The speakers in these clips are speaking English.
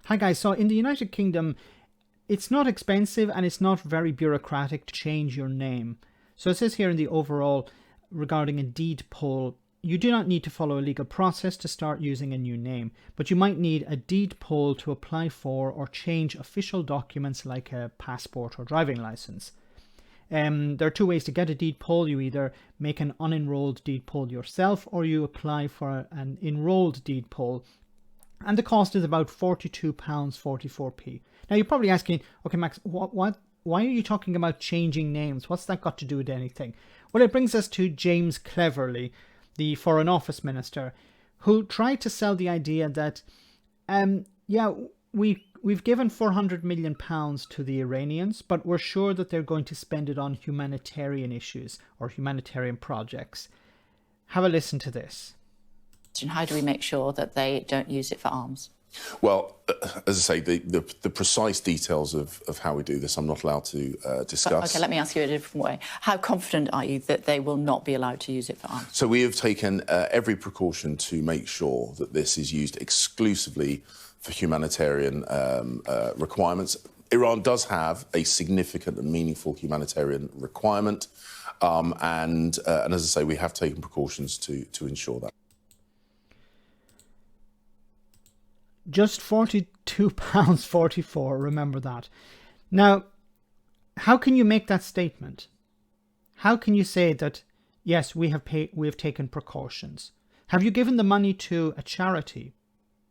Hi guys, so in the United Kingdom, it's not expensive and it's not very bureaucratic to change your name. So it says here in the overall regarding a deed poll, you do not need to follow a legal process to start using a new name, but you might need a deed poll to apply for or change official documents like a passport or driving license. There are two ways to get a deed poll. You either make an unenrolled deed poll yourself or you apply for an enrolled deed poll. And the cost is about £42.44p. Now you're probably asking, okay, Max, why are you talking about changing names? What's that got to do with anything? Well, it brings us to James Cleverly, the Foreign Office Minister, who tried to sell the idea that, we've given £400 million to the Iranians, but we're sure that they're going to spend it on humanitarian issues or humanitarian projects. Have a listen to this. And how do we make sure that they don't use it for arms? Well, as I say, the precise details of how we do this, I'm not allowed to discuss. Okay, let me ask you a different way. How confident are you that they will not be allowed to use it for arms? So we have taken every precaution to make sure that this is used exclusively for humanitarian requirements. Iran does have a significant and meaningful humanitarian requirement, and as I say, we have taken precautions to ensure that. Just £42.44, remember that. Now, how can you make that statement? How can you say that, yes, we have taken precautions? Have you given the money to a charity,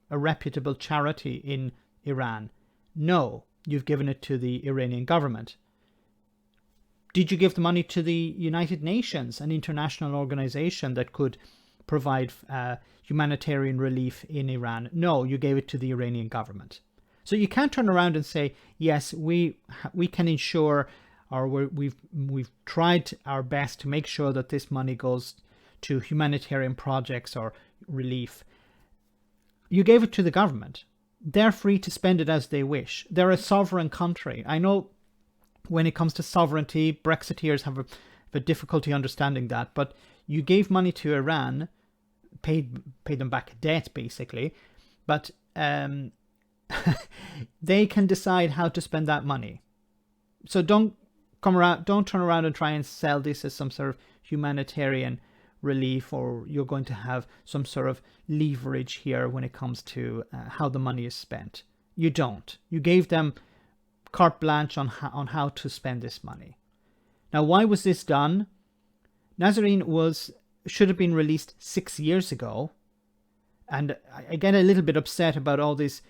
a reputable charity in Iran? No, you've given it to the Iranian government. Did you give the money to the United Nations, an international organization that could provide humanitarian relief in Iran? No, you gave it to the Iranian government. So you can't turn around and say, yes, we can ensure, or we've tried our best to make sure that this money goes to humanitarian projects or relief. You gave it to the government. They're free to spend it as they wish. They're a sovereign country. I know when it comes to sovereignty, Brexiteers have a difficulty understanding that, but you gave money to Iran, paid them back a debt basically, but they can decide how to spend that money. So don't turn around and try and sell this as some sort of humanitarian relief, or you're going to have some sort of leverage here when it comes to how the money is spent. You don't. You gave them carte blanche on how to spend this money. Now, why was this done? Nazanin should have been released 6 years ago, and I get a little bit upset about all this,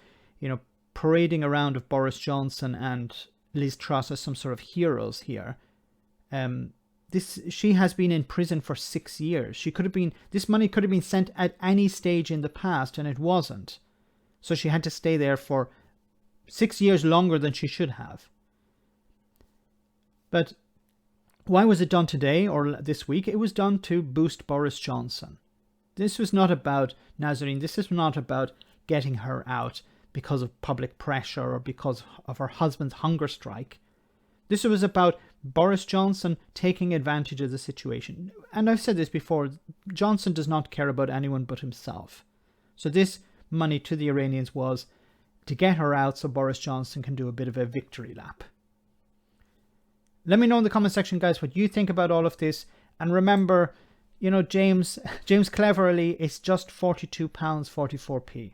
parading around of Boris Johnson and Liz Truss as some sort of heroes here. She has been in prison for 6 years. This money could have been sent at any stage in the past, and it wasn't. So she had to stay there for 6 years longer than she should have. But why was it done today or this week? It was done to boost Boris Johnson. This was not about Nazanin. This is not about getting her out because of public pressure or because of her husband's hunger strike. This was about Boris Johnson taking advantage of the situation. And I've said this before, Johnson does not care about anyone but himself. So this money to the Iranians was to get her out so Boris Johnson can do a bit of a victory lap. Let me know in the comment section, guys, what you think about all of this. And remember, James Cleverly is just £42.44p.